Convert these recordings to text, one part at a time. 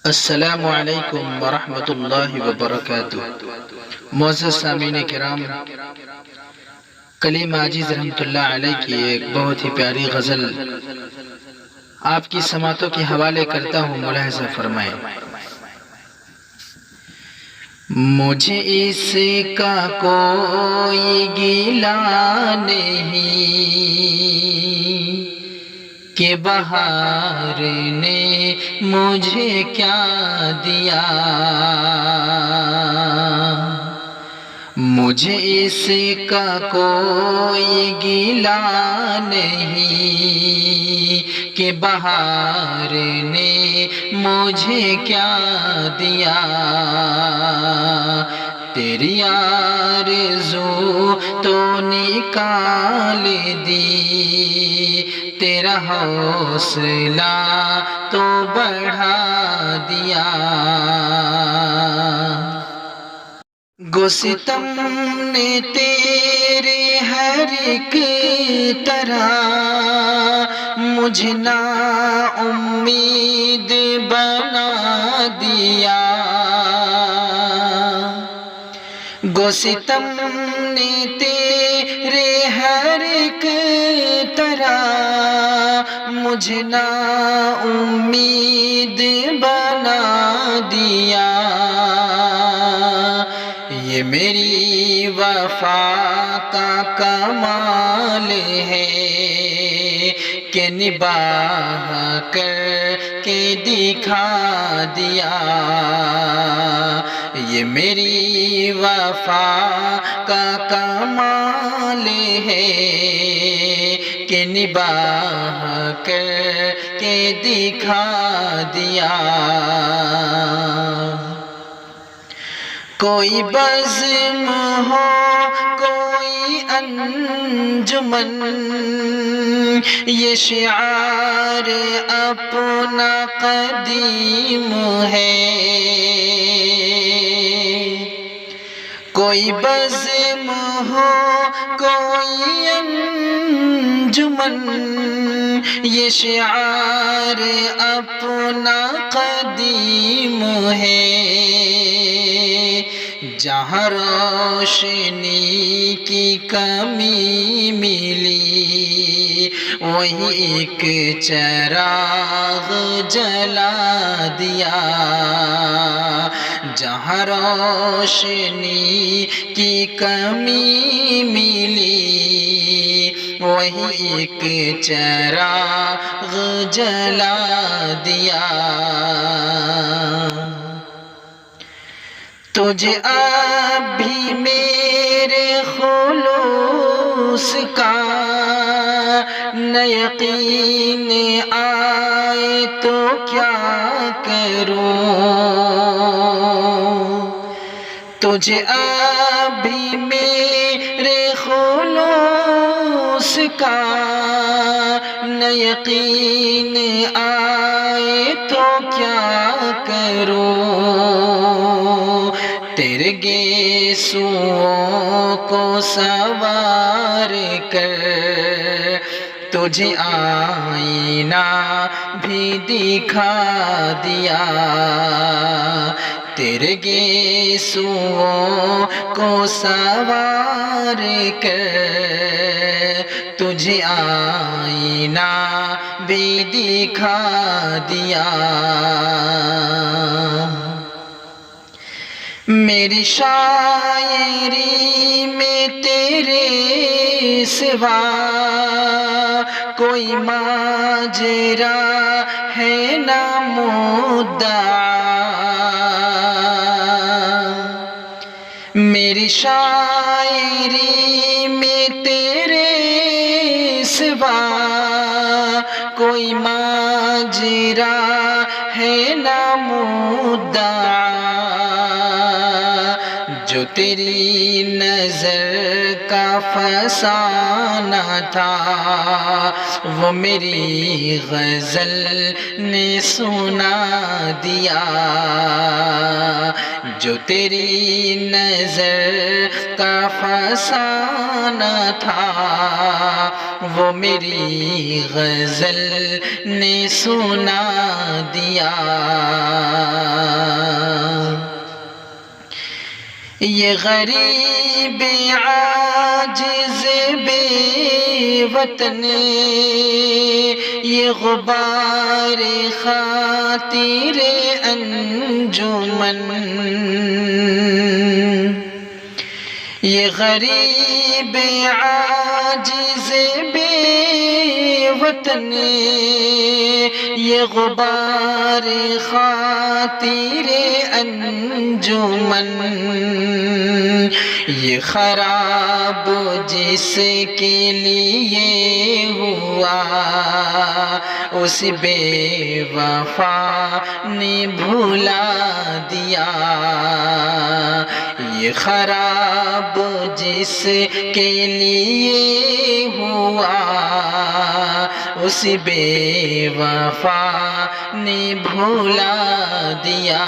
السلام علیکم ورحمۃ اللہ وبرکاتہ۔ معزز سامعین کرام، کلیم عاجز رحمۃ اللہ علیہ کی ایک بہت ہی پیاری غزل آپ کی سماعتوں کے حوالے کرتا ہوں، ملاحظہ فرمائیں۔ مجھے اس کا کوئی گیلا نہیں کہ بہار نے مجھے کیا دیا، مجھے اس کا کوئی گیلا نہیں کہ بہار نے مجھے کیا دیا، تیری آرزو تو نکال دی، تیرا حوصلہ تو بڑھا دیا، گو ستم نے تیرے ہر ایک طرح مجھے نا امید بنا دیا، گو ستم نے تیرے ہر ایک طرح مجھے نا امید بنا دیا، یہ میری وفا کا کمال ہے کہ نباہ کر کے دکھا دیا، یہ میری وفا کا کمال ہے کہ نباہ کر کے دکھا دیا، کوئی بزم ہو کوئی انجمن یہ شعار اپنا قدیم ہے، کوئی بزم ہو کوئی انجمن یہ شعار اپنا قدیم ہے، جہاں روشنی کی کمی ملی وہیں ایک چراغ جلا دیا، جہاں روشنی کی کمی ملی وہیں ایک چراغ جلا دیا، تجھے اب بھی میرے خلوص کا نہ یقین آئے تو کیا کروں، تجھے اب بھی میرے خلوص کا نہ یقین آئے تو کیا کروں، تیرے گیسوؤں کو سوار کر تجھے آئینہ بھی دکھا دیا، تیرے گیسوؤں کو سوار کر تجھے آئینہ بھی دکھا دیا، میری شاعری میں تیرے سوا کوئی ماجرا ہے نہ مدعا، میری شاعری میں تیرے سوا کوئی ماجرا ہے نہ مدعا، جو تیری نظر کا فسانہ تھا وہ میری غزل نے سنا دیا، جو تیری نظر کا فسانہ تھا وہ میری غزل نے سنا دیا۔ یہ غریب عاجز بے وطن، یہ غبار خاطر انجمن، یہ غریب عاجز بے وطن، یہ غبار خاطر انجمن، یہ خراب جس کے لیے ہوا اس بے وفا نے بھلا دیا، یہ خراب جس کے لیے ہوا اس بے وفا نے بھلا دیا،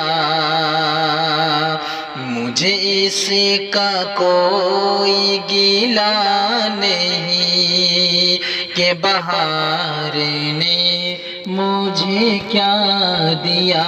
مجھے اس کا کوئی گلہ نہیں کہ بہار نے مجھے کیا دیا۔